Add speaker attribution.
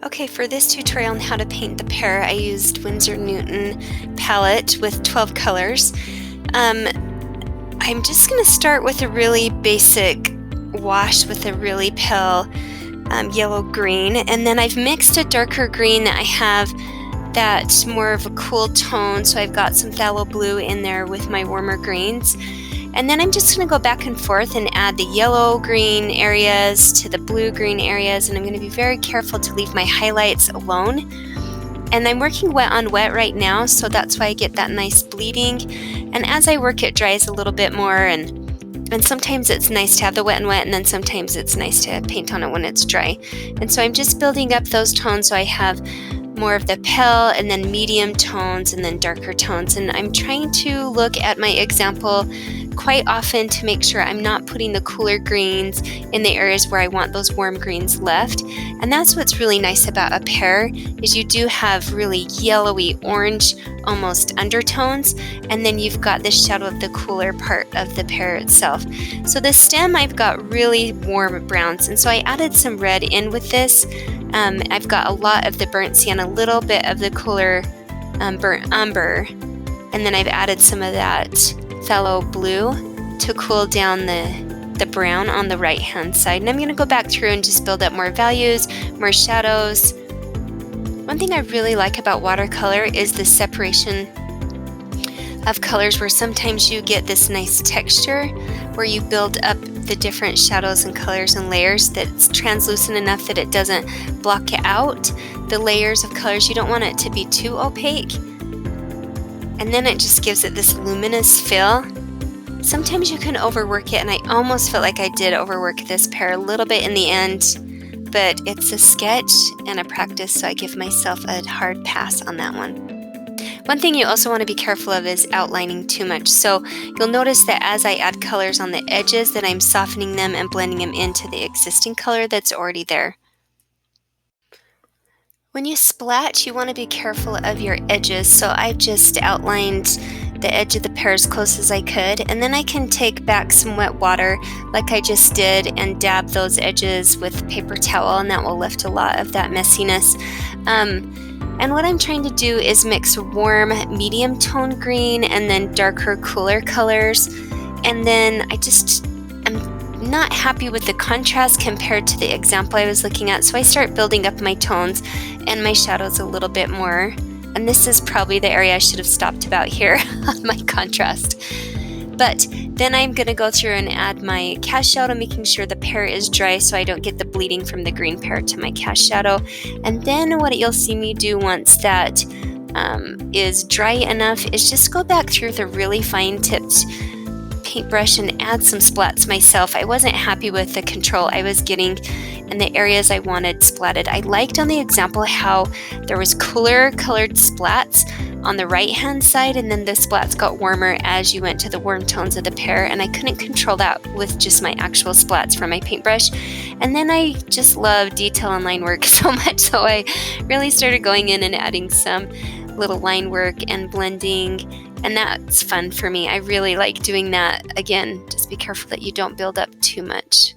Speaker 1: Okay, for this tutorial on how to paint the pear, I used Winsor Newton palette with 12 colors. Um, I'm just going to start with a really basic wash with a really pale yellow-green, and then I've mixed a darker green that I have that's more of a cool tone, so I've got some phthalo blue in there with my warmer greens. And then I'm just going to go back and forth and add the yellow-green areas to the blue-green areas, and I'm going to be very careful to leave my highlights alone. And I'm working wet on wet right now, so that's why I get that nice bleeding. And as I work, it dries a little bit more, and sometimes it's nice to have the wet and wet, and then sometimes it's nice to paint on it when it's dry. And so I'm just building up those tones so I have more of the pale and then medium tones and then darker tones. And I'm trying to look at my example quite often to make sure I'm not putting the cooler greens in the areas where I want those warm greens left. And that's what's really nice about a pear, is you do have really yellowy orange almost undertones, and then you've got the shadow of the cooler part of the pear itself. So the stem, I've got really warm browns, and so I added some red in with this. I've got a lot of the burnt sienna, a little bit of the cooler burnt umber, and then I've added some of that phthalo blue to cool down the brown on the right hand side. And I'm going to go back through and just build up more values, more shadows. One thing I really like about watercolor is the separation of colors, where sometimes you get this nice texture where you build up the different shadows and colors and layers that's translucent enough that it doesn't block out the layers of colors. You don't want it to be too opaque, and then it just gives it this luminous feel. Sometimes you can overwork it, and I almost felt like I did overwork this pear a little bit in the end, but it's a sketch and a practice, so I give myself a hard pass on that one. One thing you also want to be careful of is outlining too much. So you'll notice that as I add colors on the edges, that I'm softening them and blending them into the existing color that's already there. When you splat, you want to be careful of your edges, so I've just outlined the edge of the pear as close as I could, and then I can take back some wet water like I just did and dab those edges with paper towel, and that will lift a lot of that messiness. And what I'm trying to do is mix warm medium tone green and then darker cooler colors, and then I'm not happy with the contrast compared to the example I was looking at, so I start building up my tones and my shadows a little bit more. And this is probably the area I should have stopped about here on my contrast. But then I'm going to go through and add my cast shadow, making sure the pear is dry so I don't get the bleeding from the green pear to my cast shadow. And then what you'll see me do once that is dry enough is just go back through the really fine tipped paintbrush and add some splats myself. I wasn't happy with the control I was getting in the areas I wanted splatted. I liked on the example how there was cooler colored splats on the right hand side, and then the splats got warmer as you went to the warm tones of the pear, and I couldn't control that with just my actual splats from my paintbrush. And then I just love detail and line work so much, so I really started going in and adding some little line work and blending, and that's fun for me. I really like doing that. Again, just be careful that you don't build up too much.